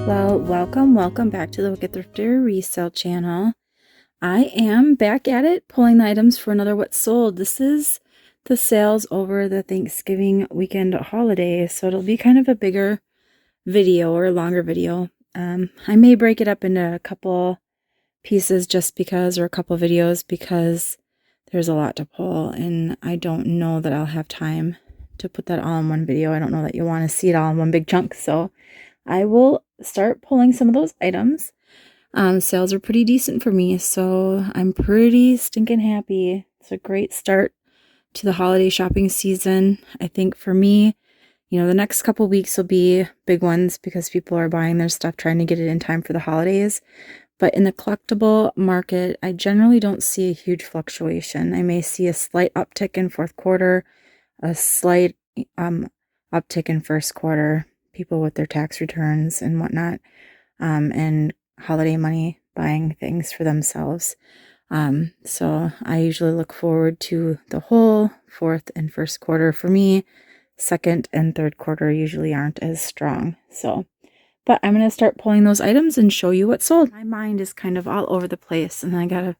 Well, welcome back to the Wicked Thrifter resale channel. I am back at it, pulling the items for another What Sold. This is the sales over the Thanksgiving weekend holiday, so it'll be kind of a bigger video or a longer video. I may break it up into a couple pieces just because, or a couple videos, because there's a lot to pull, and I don't know that I'll have time to put that all in one video. I don't know that you want to see it all in one big chunk, so I will start pulling some of those items. Sales are pretty decent for me, so I'm pretty stinking happy. It's a great start to the holiday shopping season. I think for me, you know, the next couple weeks will be big ones because people are buying their stuff, trying to get it in time for the holidays. But in the collectible market, I generally don't see a huge fluctuation. I may see a slight uptick in fourth quarter, a slight uptick in first quarter. People with their tax returns and whatnot, and holiday money buying things for themselves. So I usually look forward to the whole fourth and first quarter. For me, second and third quarter usually aren't as strong. So, but I'm going to start pulling those items and show you what sold. My mind is kind of all over the place, and I got to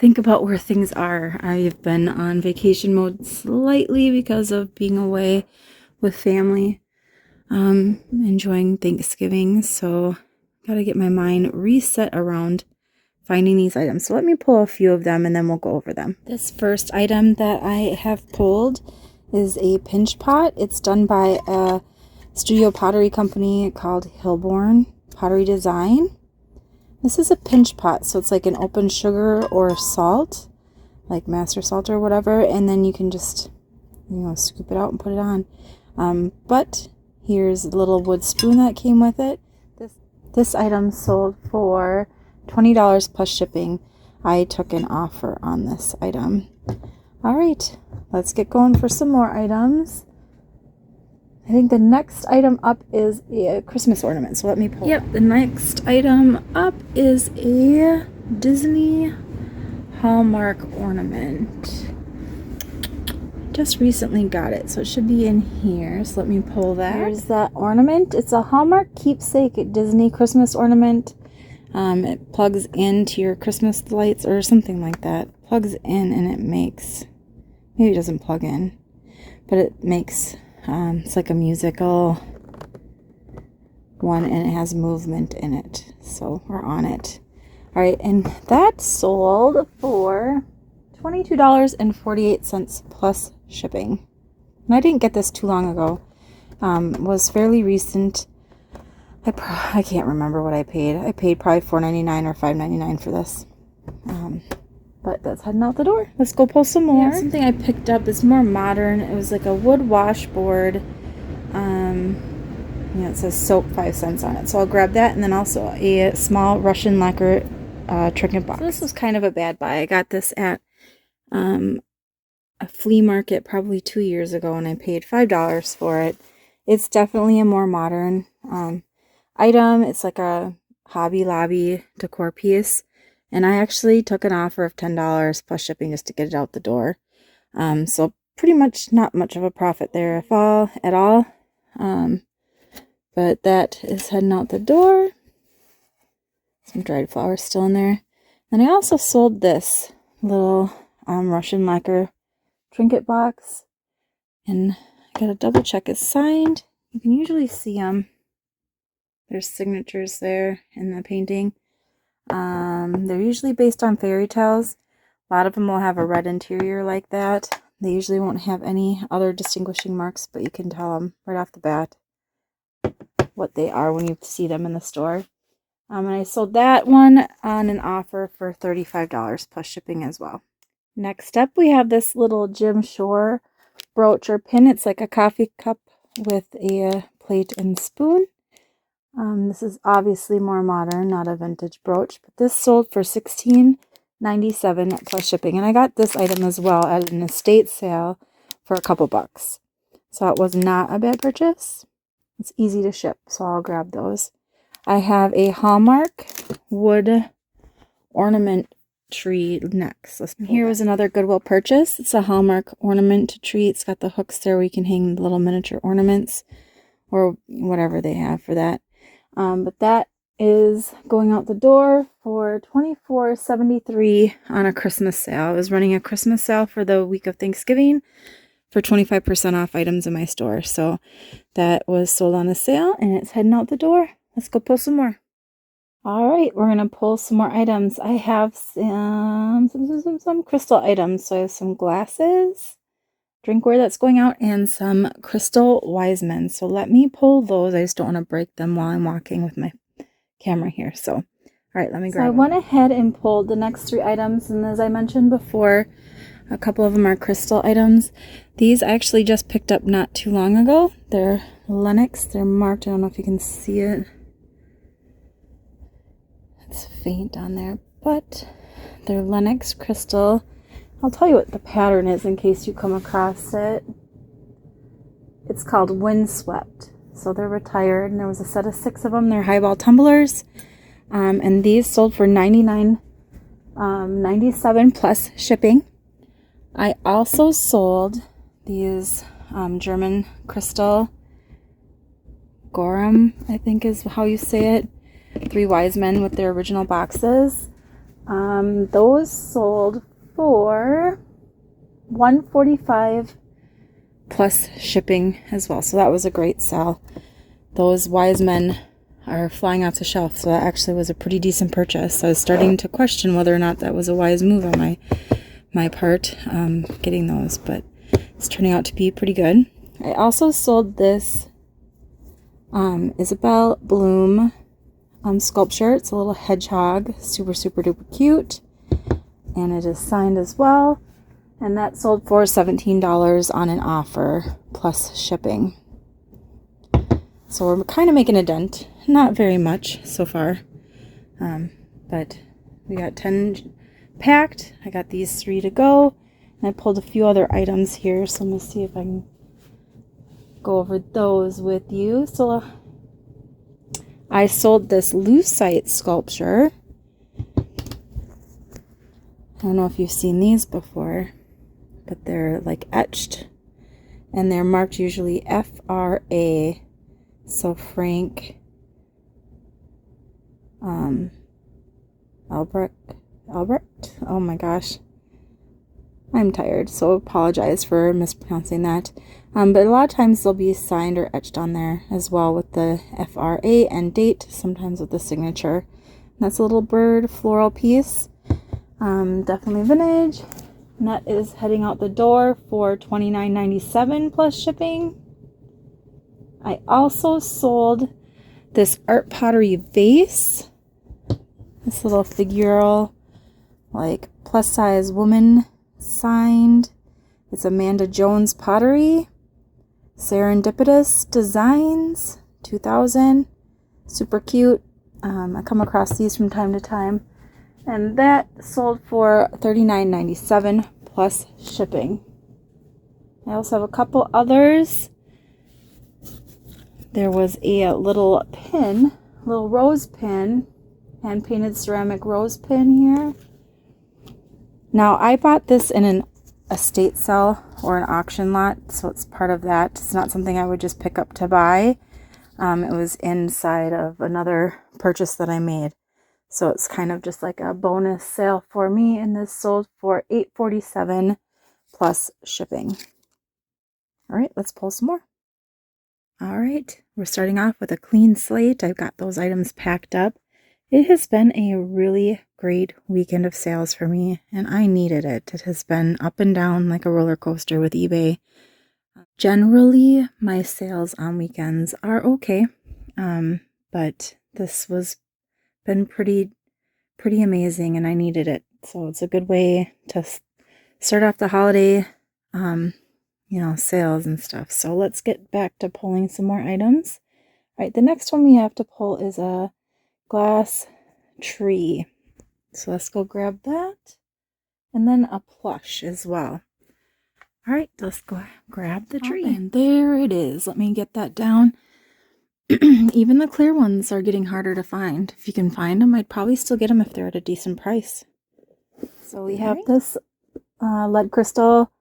think about where things are. I've been on vacation mode slightly because of being away with family. Enjoying Thanksgiving, so gotta get my mind reset around finding these items. So let me pull a few of them and then we'll go over them. This first item that I have pulled is a pinch pot. It's done by a studio pottery company called Hilborn Pottery Design. This is a pinch pot, so it's like an open sugar or salt, like master salt or whatever, and then you can just, you know, scoop it out and put it on. But here's a little wood spoon that came with it. This item sold for $20 plus shipping. I took an offer on this item. All right, let's get going for some more items. I think the next item up is a Christmas ornament, so let me pull. Yep, the next item up is a Disney Hallmark ornament. Just recently got it, so it should be in here. So let me pull that. Here's that ornament. It's a Hallmark keepsake Disney Christmas ornament. It plugs into your Christmas lights or something like that. Plugs in and it makes, maybe it doesn't plug in, but it makes, it's like a musical one and it has movement in it. So we're on it. All right, and that sold for $22.48 plus shipping. And I didn't get this too long ago. Was fairly recent. I can't remember what I paid. I paid probably $4.99 or $5.99 for this. But that's heading out the door. Let's go pull some more. Yeah, something I picked up is more modern. It was like a wood washboard. Yeah, it says soap 5 cents on it. So I'll grab that, and then also a small Russian lacquer trinket box. So this was kind of a bad buy. I got this at a flea market probably 2 years ago, and I paid $5 for it. It's definitely a more modern item. It's like a Hobby Lobby decor piece, and I actually took an offer of $10 plus shipping just to get it out the door. So pretty much not much of a profit there at all. But that is heading out the door. Some dried flowers still in there. And I also sold this little Russian lacquer trinket box, and I gotta double check it's signed. You can usually see them. There's signatures there in the painting. They're usually based on fairy tales. A lot of them will have a red interior like that. They usually won't have any other distinguishing marks, but you can tell them right off the bat what they are when you see them in the store. And I sold that one on an offer for $35 plus shipping as well. Next up, we have this little Jim Shore brooch or pin. It's like a coffee cup with a plate and spoon. This is obviously more modern, not a vintage brooch, but this sold for $16.97 plus shipping. And I got this item as well at an estate sale for a couple bucks. So it was not a bad purchase. It's easy to ship, so I'll grab those. I have a Hallmark wood ornament tree next. Here was another Goodwill purchase. It's a Hallmark ornament tree. It's got the hooks there where you can hang the little miniature ornaments or whatever they have for that. But that is going out the door for $24.73 on a Christmas sale. I was running a Christmas sale for the week of Thanksgiving for 25% off items in my store. So that was sold on a sale and it's heading out the door. Let's go pull some more. All right, we're going to pull some more items. I have some crystal items. So I have some glasses, drinkware that's going out, and some crystal wise men. So let me pull those. I just don't want to break them while I'm walking with my camera here. So, all right, let me grab them. I went ahead and pulled the next 3 items. And as I mentioned before, a couple of them are crystal items. These I actually just picked up not too long ago. They're Lennox. They're marked. I don't know if you can see it. It's faint on there, but they're Lennox crystal. I'll tell you what the pattern is in case you come across it. It's called Windswept. So they're retired, and there was a set of 6 of them. They're highball tumblers, and these sold for $99.97 plus shipping. I also sold these German crystal Gorham, I think is how you say it. 3 wise men with their original boxes. Those sold for $145 plus shipping as well. So that was a great sale. Those wise men are flying off the shelf. So that actually was a pretty decent purchase. I was starting to question whether or not that was a wise move on my part, getting those, but it's turning out to be pretty good. I also sold this Isabel Bloom sculpture. It's a little hedgehog, super duper cute, and it is signed as well, and that sold for $17 on an offer plus shipping. So we're kind of making a dent, not very much so far, but we got 10 packed. I got these 3 to go, and I pulled a few other items here, so I'm gonna see if I can go over those with you. So I sold this lucite sculpture. I don't know if you've seen these before, but they're like etched, and they're marked usually FRA. So Frank Albrecht. Oh my gosh, I'm tired, so apologize for mispronouncing that. But a lot of times they'll be signed or etched on there as well with the FRA and date, sometimes with the signature. And that's a little bird floral piece. Definitely vintage. And that is heading out the door for $29.97 plus shipping. I also sold this art pottery vase. This little figural, like plus size woman signed. It's Amanda Jones Pottery. Serendipitous Designs 2000. Super cute. I come across these from time to time. And that sold for $39.97 plus shipping. I also have a couple others. There was a little pin, little rose pin, hand painted ceramic rose pin here. Now I bought this in an estate sale or an auction lot, so it's part of that. It's not something I would just pick up to buy. It was inside of another purchase that I made, so it's kind of just like a bonus sale for me, and this sold for $8.47 plus shipping. All right, let's pull some more. All right, we're starting off with a clean slate. I've got those items packed up. It has been a really great weekend of sales for me, and I needed it. It has been up and down like a roller coaster with eBay. Generally, my sales on weekends are okay, but this was been pretty amazing, and I needed it. So it's a good way to start off the holiday, sales and stuff. So let's get back to pulling some more items. All right, the next one we have to pull is a glass tree. So let's go grab that, and then a plush as well. All right, let's go grab the tree. And there it is. Let me get that down. Even the clear ones are getting harder to find. If you can find them, I'd probably still get them if they're at a decent price. So we have this lead crystal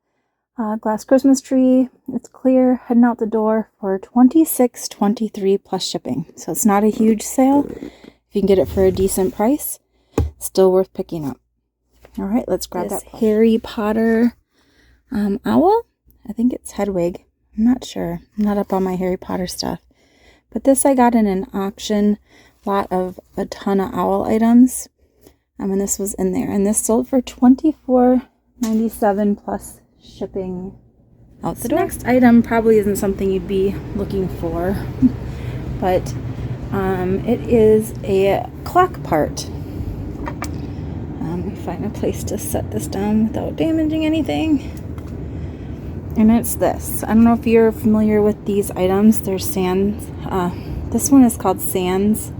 Glass Christmas tree. It's clear, heading out the door for $26.23 plus shipping. So it's not a huge sale. If you can get it for a decent price, still worth picking up. All right, let's grab this Harry Potter owl. I think it's Hedwig. I'm not sure. I'm not up on my Harry Potter stuff. But this I got in an auction lot of a ton of owl items. And this was in there. And this sold for $24.97 plus shipping out the door. The next item probably isn't something you'd be looking for. But it is a clock part. Let me find a place to set this down without damaging anything. And it's this. I don't know if you're familiar with these items. They're sands. This one is called Sands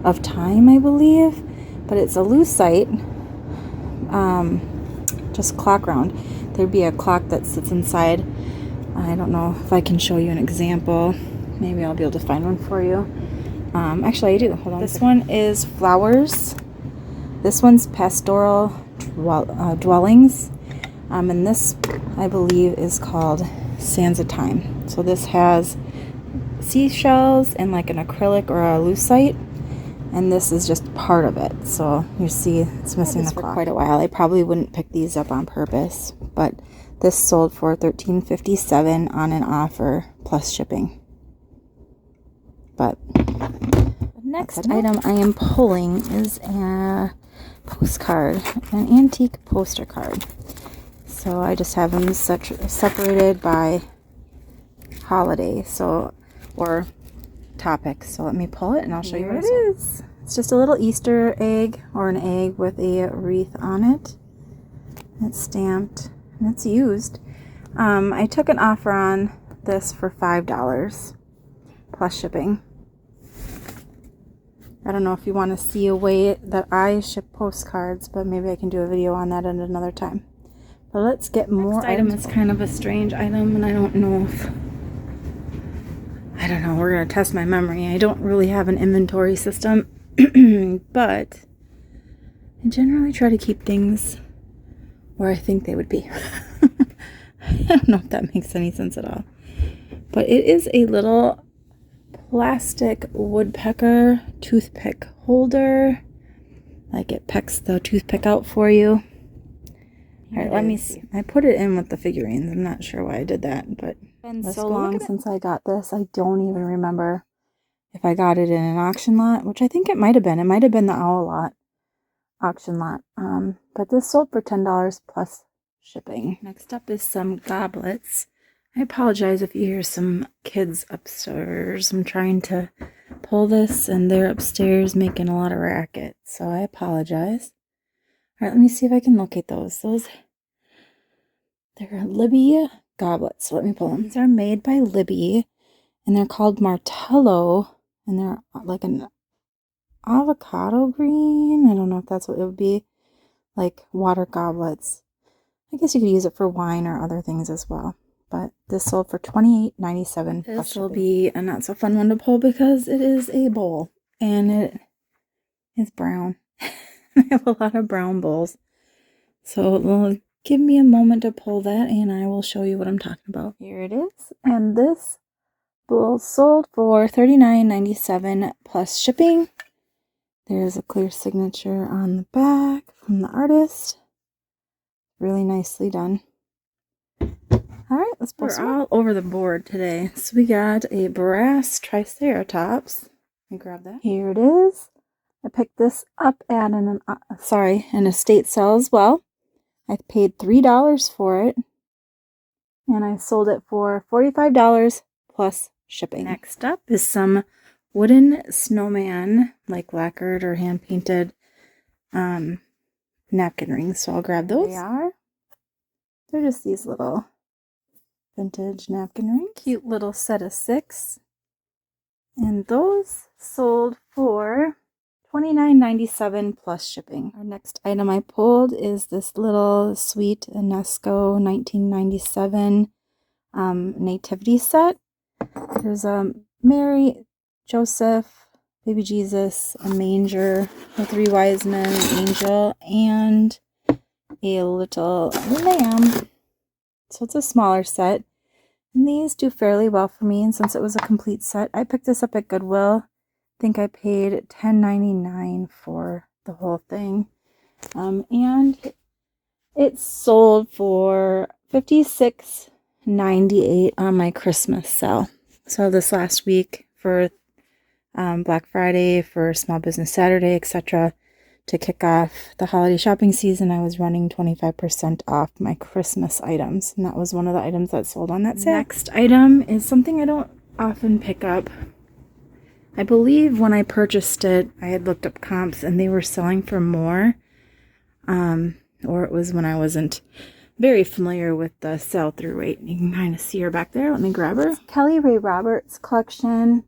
of Time, I believe. But it's a lucite, just clock round. There'd be a clock that sits inside. I don't know if I can show you an example. Maybe I'll be able to find one for you. Actually, I do. Hold on. This one is flowers. This one's pastoral dwellings. And this, I believe, is called Sands of Time. So this has seashells and like an acrylic or a lucite. And this is just part of it. So you see it's missing the clock. For quite a while. I probably wouldn't pick these up on purpose. But this sold for $13.57 on an offer plus shipping. But the next item I am pulling is a postcard, an antique poster card. So I just have them separated by holiday, or topic. So let me pull it and I'll show you what it is. It's just a little Easter egg or an egg with a wreath on it. It's stamped and it's used. I took an offer on this for $5 plus shipping. I don't know if you want to see a way that I ship postcards, but maybe I can do a video on that at another time. But let's get more items. It's kind of a strange item, and I don't know, we're going to test my memory. I don't really have an inventory system, but I generally try to keep things where I think they would be. I don't know if that makes any sense at all. But it is a little plastic woodpecker toothpick holder. Like it pecks the toothpick out for you. Alright, let me see. I put it in with the figurines. I'm not sure why I did that, but it's been so long since I got this. I don't even remember if I got it in an auction lot, which I think it might have been. It might have been the owl lot, auction lot. But this sold for $10 plus shipping. Next up is some goblets. I apologize if you hear some kids upstairs. I'm trying to pull this and they're upstairs making a lot of racket, so I apologize. Alright, let me see if I can locate those. They're Libby goblets, so let me pull them. These are made by Libby, and they're called Martello, and they're like an avocado green. I don't know if that's what it would be. Like water goblets. I guess you could use it for wine or other things as well. But this sold for $28.97. This will be a not so fun one to pull because it is a bowl, and it is brown. I have a lot of brown bowls. So give me a moment to pull that and I will show you what I'm talking about. Here it is. And this bowl sold for $39.97 plus shipping. There's a clear signature on the back from the artist. Really nicely done. Alright, let's pull. We're all over the board today. So we got a brass triceratops. Let me grab that. Here it is. I picked this up at an estate sale as well. I paid $3 for it, and I sold it for $45 plus shipping. Next up is some wooden snowman, like lacquered or hand painted napkin rings. So I'll grab those. They are. They're just these little vintage napkin rings. Cute little set of 6, and those sold for $29.97 plus shipping. Our next item I pulled is this little sweet UNESCO 1997 nativity set. There's a Mary, Joseph, baby Jesus, a manger, the 3 wise men, an angel, and a little lamb. So it's a smaller set. And these do fairly well for me. And since it was a complete set, I picked this up at Goodwill. I think I paid $10.99 for the whole thing. And it sold for $56.98 on my Christmas sale. So this last week for Black Friday, for Small Business Saturday, etc., to kick off the holiday shopping season, I was running 25% off my Christmas items. And that was one of the items that sold on that sale. Next item is something I don't often pick up. I believe when I purchased it, I had looked up comps and they were selling for more. Or it was when I wasn't very familiar with the sell-through rate. You can kind of see her back there. Let me grab her. It's Kelly Ray Roberts collection.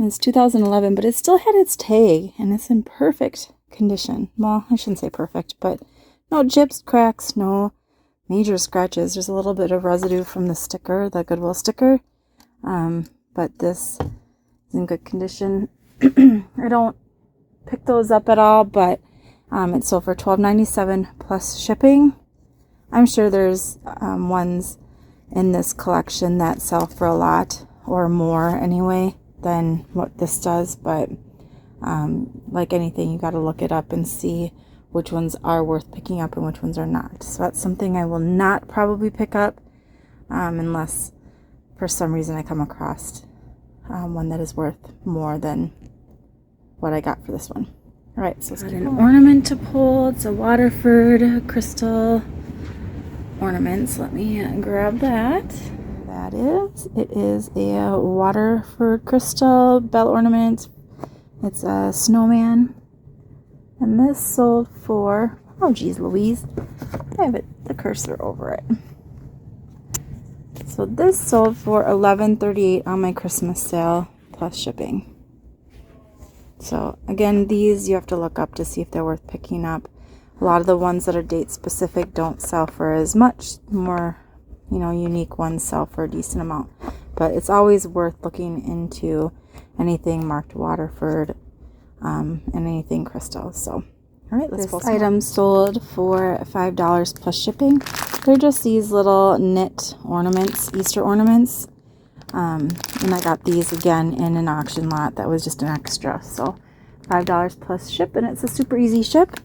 It's 2011, but it still had its tag, and it's in perfect condition. Well, I shouldn't say perfect, but no chips, cracks, no major scratches. There's a little bit of residue from the sticker, the Goodwill sticker, but this is in good condition. I don't pick those up at all, but it sold for $12.97 plus shipping. I'm sure there's ones in this collection that sell for a lot or more anyway than what this does, but like anything, you got to look it up and see which ones are worth picking up and which ones are not. So that's something I will not probably pick up unless for some reason I come across one that is worth more than what I got for this one. All right, so let's get an ornament to pull. It's a Waterford crystal ornaments. Let me grab that. It is a Waterford crystal bell ornament. It's a snowman. And this sold for, oh geez Louise, I have the cursor over it. So this sold for $11.38 on my Christmas sale plus shipping. So again, these you have to look up to see if they're worth picking up. A lot of the ones that are date specific don't sell for as much. More, unique ones sell for a decent amount. But it's always worth looking into anything marked Waterford and anything crystal. So, all right, let's pull some. This item sold for $5 plus shipping. They're just these little knit ornaments, Easter ornaments. And I got these again in an auction lot that was just an extra. So $5 plus ship, and it's a super easy ship.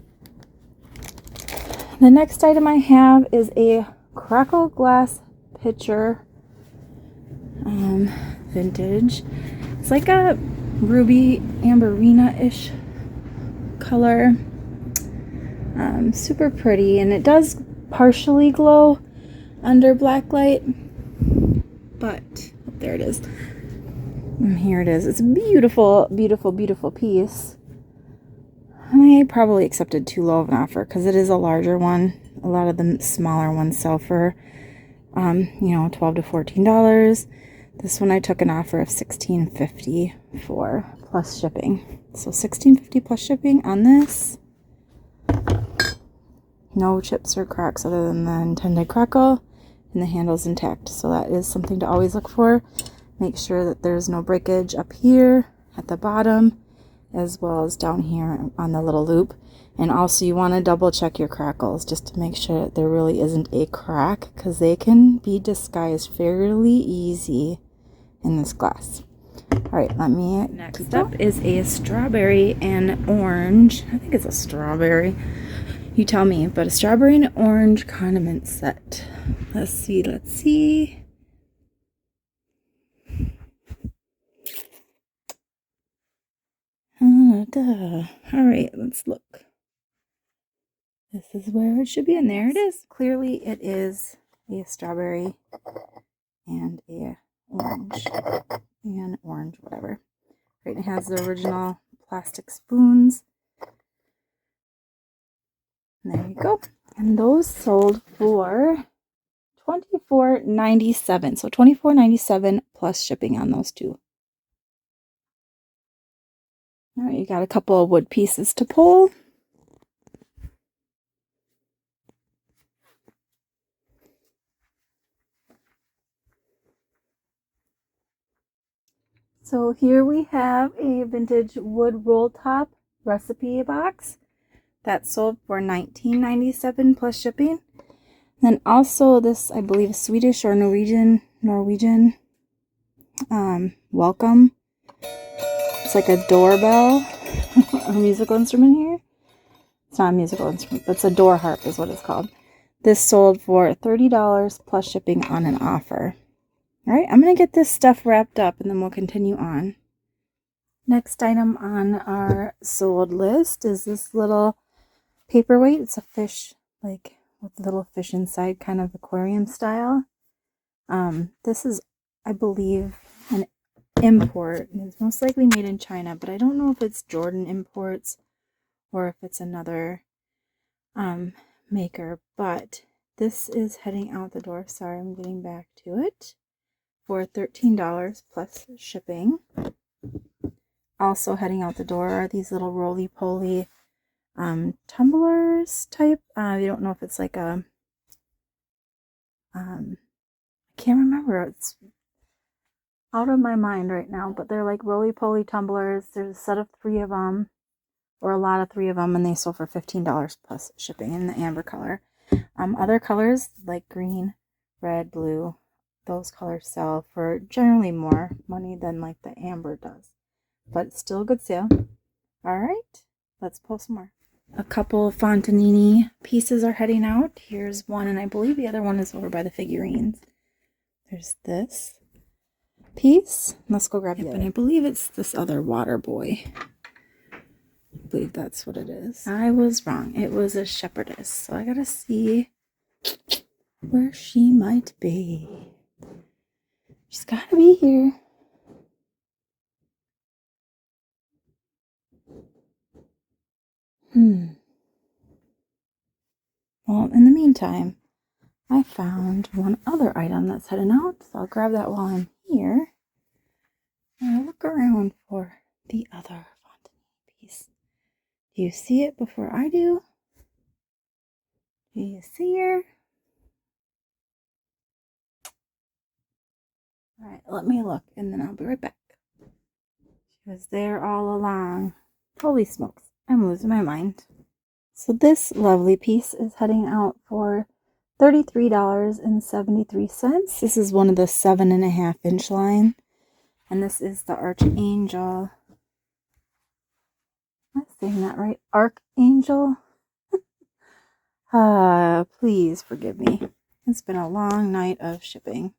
The next item I have is a crackle glass pitcher, vintage. It's like a ruby amberina-ish color. Super pretty, and it does partially glow under black light, but there it is. And here it is. It's a beautiful, beautiful, beautiful piece. I probably accepted too low of an offer because it is a larger one. A lot of the smaller ones sell for, $12 to $14. This one I took an offer of $16.50 for plus shipping. So $16.50 plus shipping on this. No chips or cracks other than the intended crackle, and the handle's intact. So that is something to always look for. Make sure that there's no breakage up here at the bottom, as well as down here on the little loop. And also you want to double check your crackles just to make sure that there really isn't a crack, because they can be disguised fairly easy in this glass. All right, let me. Next up is a strawberry and orange. I think it's a strawberry. You tell me, but a strawberry and orange condiment set. Let's see. All right, let's look. This is where it should be, and there it is. Clearly, it is a strawberry and a orange, whatever. Right, it has the original plastic spoons. And there you go. And those sold for $24.97. So $24.97 plus shipping on those two. All right, you got a couple of wood pieces to pull. So here we have a vintage wood roll top recipe box that sold for $19.97 plus shipping. Then also this, I believe, is Swedish or Norwegian welcome. It's like a doorbell, a musical instrument here. It's not a musical instrument, but it's a door harp is what it's called. This sold for $30 plus shipping on an offer. All right, I'm going to get this stuff wrapped up and then we'll continue on. Next item on our sold list is this little paperweight. It's a fish, like with a little fish inside, kind of aquarium style. This is, I believe, an import. It's most likely made in China, but I don't know if it's Jordan Imports or if it's another maker. But this is heading out the door. Sorry, I'm getting back to it. For $13 plus shipping. Also heading out the door are these little roly-poly tumblers type. You don't know if it's like a I can't remember. It's out of my mind right now, but they're like roly-poly tumblers. There's a set of 3 of them, or a lot of 3 of them, and they sold for $15 plus shipping in the amber color. Other colors like green, red, blue, those colors sell for generally more money than like the amber does, but it's still a good sale. All right, let's pull some more. A couple of Fontanini pieces are heading out. Here's one, and I believe the other one is over by the Figurines. There's this piece. Let's go grab the other. And I believe it's this other water boy. I believe that's what it is. I was wrong. It was a shepherdess. So I gotta see where she might be. She's gotta be here. Well, in the meantime, I found one other item that's heading out, so I'll grab that while I'm here. And I'll look around for the other Fontanini piece. Do you see it before I do? Do you see her? Alright, let me look and then I'll be right back. She was there all along. Holy smokes, I'm losing my mind. So this lovely piece is heading out for $33.73. This is one of the 7.5 inch line. And this is the Archangel. Am I saying that right? Archangel? Please forgive me. It's been a long night of shipping.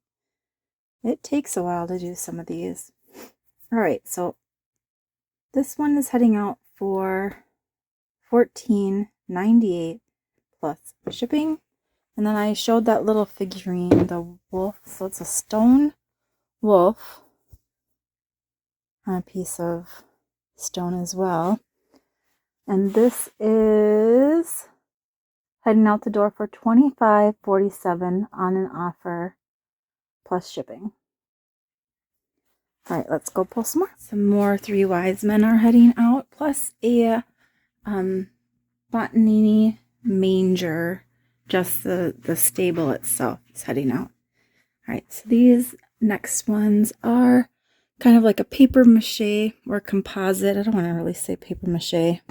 It takes a while to do some of these. Alright, so this one is heading out for $14.98 plus shipping. And then I showed that little figurine, the wolf. So it's a stone wolf on a piece of stone as well. And this is heading out the door for $25.47 on an offer plus shipping. All right, let's go pull some more. Some more 3 wise men are heading out, plus a Fontanini manger. Just the stable itself is heading out. All right, so these next ones are kind of like a paper mache or composite. I don't want to really say paper mache.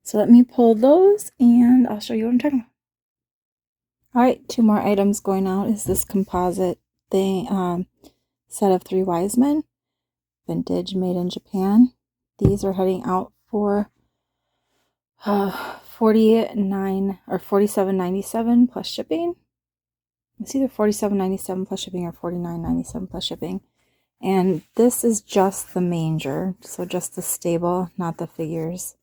So let me pull those and I'll show you what I'm talking about. All right, 2 more items going out is this composite thing, set of 3 wise men, vintage, made in Japan. These are heading out for $49 or $47.97 plus shipping. It's either $47.97 plus shipping or $49.97 plus shipping. And this is just the manger, so just the stable, not the figures.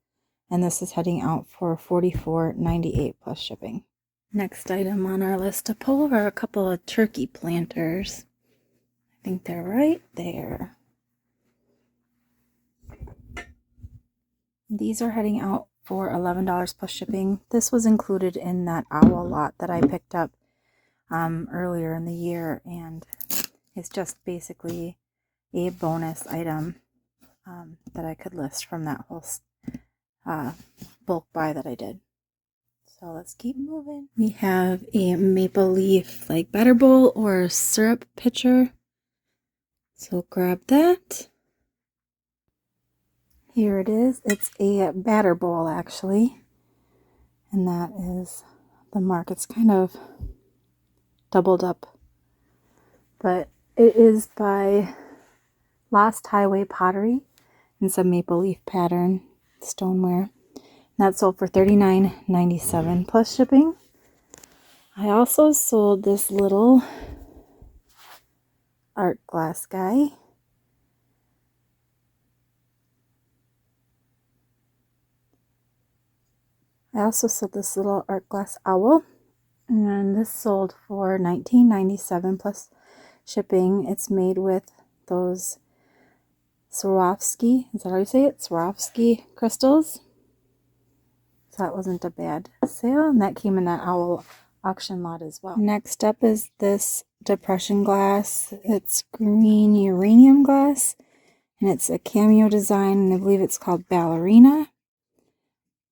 And this is heading out for $44.98 plus shipping. Next item on our list to pull are a couple of turkey planters. I think they're right there. These are heading out for $11 plus shipping. This was included in that owl lot that I picked up earlier in the year, and it's just basically a bonus item that I could list from that whole bulk buy that I did. So let's keep moving. We have a maple leaf like batter bowl or syrup pitcher. So grab that. Here it is. It's a batter bowl actually. And that is the mark. It's kind of doubled up. But it is by Lost Highway Pottery and some maple leaf pattern stoneware. That sold for $39.97 plus shipping. I also sold this little art glass guy. I also sold this little art glass owl, and this sold for $19.97 plus shipping. It's made with those Swarovski, is that how you say it? Swarovski crystals. So that wasn't a bad sale, and that came in that owl auction lot as well. Next up is this depression glass. It's green uranium glass, and it's a cameo design, and I believe it's called Ballerina.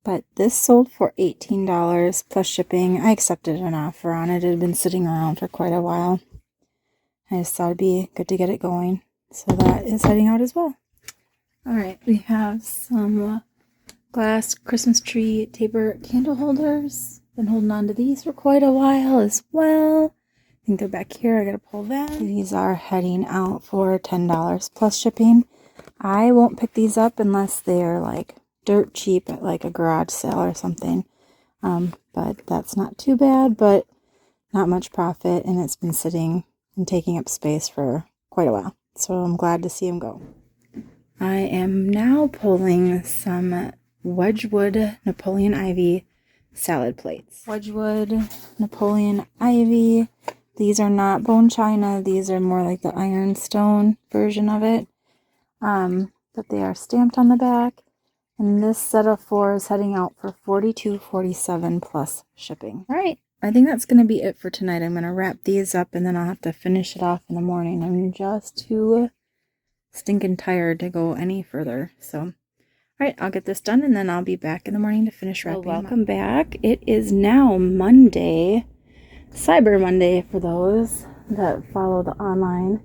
But this sold for $18 plus shipping. I accepted an offer on it. It had been sitting around for quite a while. I just thought it'd be good to get it going. So that is heading out as well. Alright, we have some glass Christmas tree taper candle holders. Been holding on to these for quite a while as well. I think they're back here. I gotta pull them. These are heading out for $10 plus shipping. I won't pick these up unless they're like dirt cheap at like a garage sale or something. But that's not too bad, but not much profit, and it's been sitting and taking up space for quite a while. So I'm glad to see them go. I am now pulling some Wedgwood Napoleon Ivy salad plates. Wedgwood Napoleon Ivy. These are not bone china. These are more like the ironstone version of it. But they are stamped on the back. And this set of 4 is heading out for $42.47 plus shipping. All right, I think that's going to be it for tonight. I'm going to wrap these up, and then I'll have to finish it off in the morning. I'm just too stinking tired to go any further. So, all right, I'll get this done, and then I'll be back in the morning to finish wrapping. Well, welcome back. It is now Monday, Cyber Monday for those that follow the online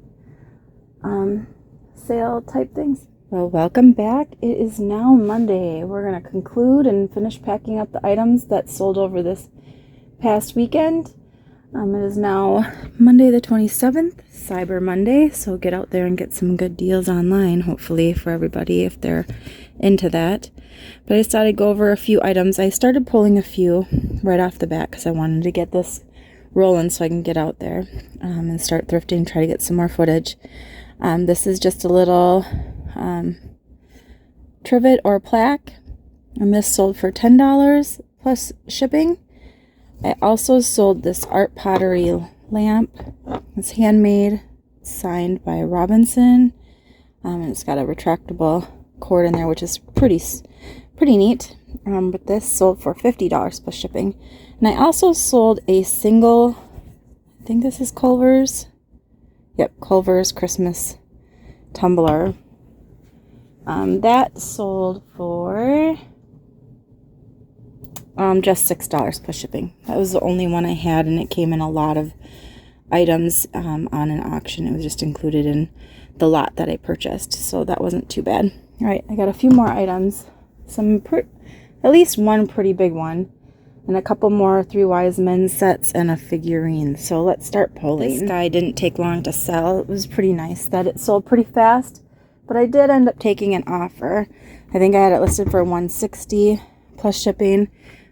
sale type things. Well, welcome back. It is now Monday. We're going to conclude and finish packing up the items that sold over this past weekend. It is now Monday the 27th, Cyber Monday, so get out there and get some good deals online, hopefully, for everybody if they're into that. But I thought I'd go over a few items. I started pulling a few right off the bat because I wanted to get this rolling so I can get out there and start thrifting, try to get some more footage. This is just a little trivet or plaque, and this sold for $10 plus shipping. I also sold this art pottery lamp. It's handmade, signed by Robinson, and it's got a retractable cord in there, which is pretty neat. But this sold for $50 plus shipping. And I also sold a single, I think this is Culver's. Yep, Culver's Christmas tumbler. That sold for just $6 plus shipping. That was the only one I had, and it came in a lot of items on an auction. It was just included in the lot that I purchased, so that wasn't too bad. All right, I got a few more items. At least one pretty big one, and a couple more Three Wise Men sets and a figurine. So let's start pulling. This guy didn't take long to sell. It was pretty nice that it sold pretty fast, but I did end up taking an offer. I think I had it listed for $160 plus shipping,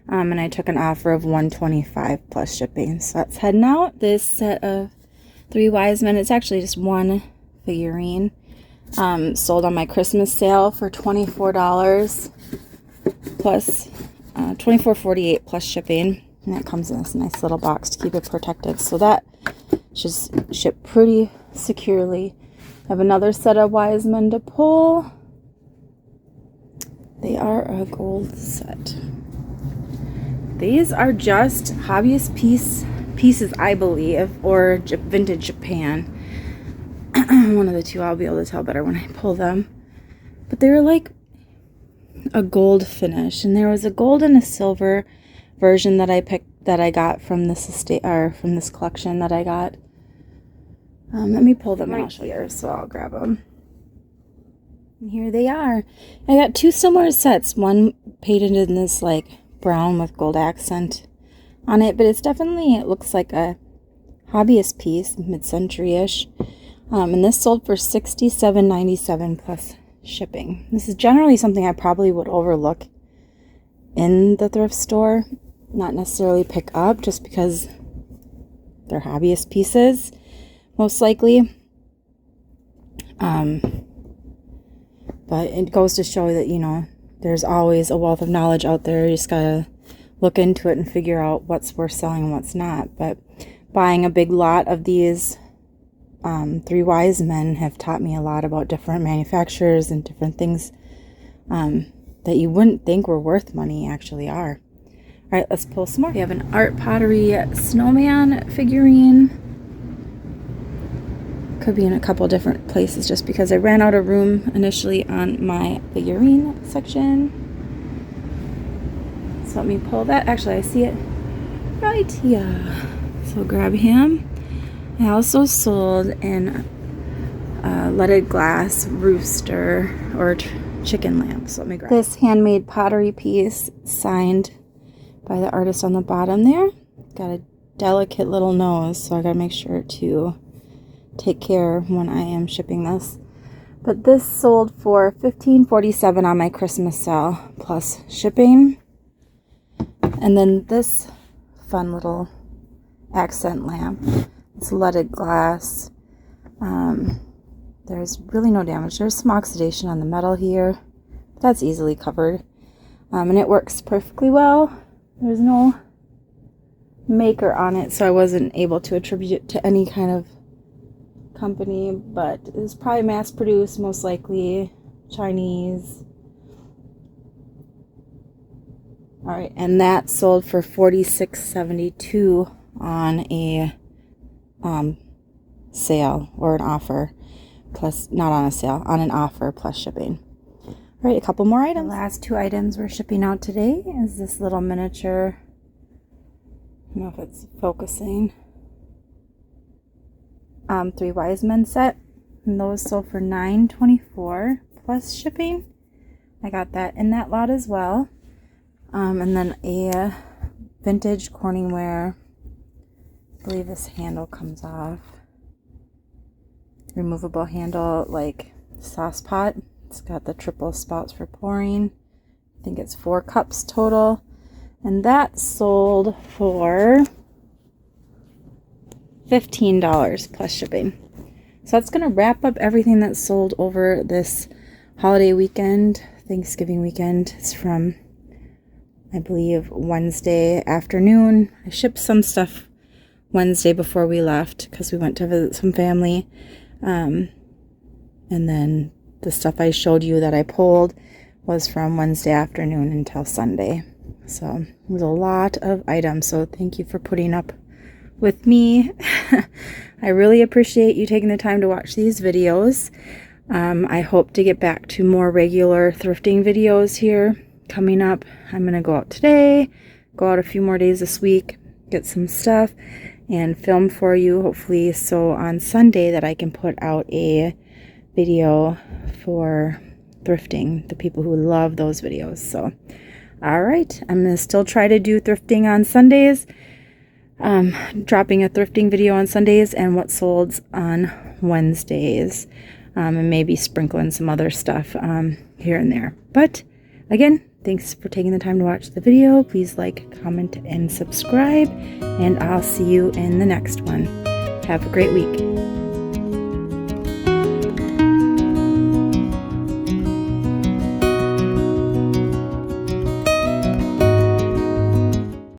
and I took an offer of $125 plus shipping. So that's heading out. This set of Three Wise Men, it's actually just one figurine, sold on my Christmas sale for $24 plus $24.48 plus shipping, and that comes in this nice little box to keep it protected, so that should ship pretty securely. I have another set of Wiseman to pull. They are a gold set. These are just hobbyist pieces, I believe, or vintage Japan. One of the two. I'll be able to tell better when I pull them. But they were like a gold finish, and there was a gold and a silver version that I got from this from this collection that I got. Let me pull them and I'll show you. So I'll grab them. And here they are. I got two similar sets. One painted in this like brown with gold accent on it, but it looks like a hobbyist piece, mid-century-ish. And this sold for $67.97 plus shipping. This is generally something I probably would overlook in the thrift store, not necessarily pick up, just because they're hobbyist pieces, most likely. But it goes to show that, you know, there's always a wealth of knowledge out there. You just gotta look into it and figure out what's worth selling and what's not. But buying a big lot of these Three Wise Men have taught me a lot about different manufacturers and different things that you wouldn't think were worth money actually are. All right, let's pull some more. We have an Art Pottery snowman figurine. Could be in a couple different places just because I ran out of room initially on my figurine section. So let me pull that. Actually, I see it right here. So grab him. I also sold an leaded glass rooster or chicken lamp. So let me grab this handmade pottery piece signed by the artist on the bottom there. Got a delicate little nose, so I gotta make sure to take care when I am shipping this. But this sold for $15.47 on my Christmas sale plus shipping. And then this fun little accent lamp. It's leaded glass. There's really no damage. There's some oxidation on the metal here. But that's easily covered. And it works perfectly well. There's no maker on it, so I wasn't able to attribute it to any kind of company, but it was probably mass produced, most likely Chinese. All right, and that sold for $46.72 on a sale or an offer, plus not on a sale, on an offer plus shipping. All right, a couple more items. The last two items we're shipping out today is this little miniature. I don't know if it's focusing. Three Wise Men set, and those sold for $9.24 plus shipping. I got that in that lot as well. And then a vintage Corningware. I believe this handle comes off. Removable handle, like sauce pot. It's got the triple spouts for pouring. I think it's 4 cups total. And that sold for $15 plus shipping. So that's going to wrap up everything that's sold over this holiday weekend, Thanksgiving weekend. It's from, I believe, Wednesday afternoon. I shipped some stuff Wednesday before we left because we went to visit some family. And then the stuff I showed you that I pulled was from Wednesday afternoon until Sunday. So it was a lot of items. So thank you for putting up with me. I really appreciate you taking the time to watch these videos. I hope to get back to more regular thrifting videos here coming up. I'm going to go out today, go out a few more days this week, get some stuff, and film for you, hopefully, so on Sunday that I can put out a video for thrifting, the people who love those videos. So, all right, I'm going to still try to do thrifting on Sundays. Dropping a thrifting video on Sundays and what sold on Wednesdays, and maybe sprinkling some other stuff here and there. But again, thanks for taking the time to watch the video. Please like, comment, and subscribe, and I'll see you in the next one. Have a great week.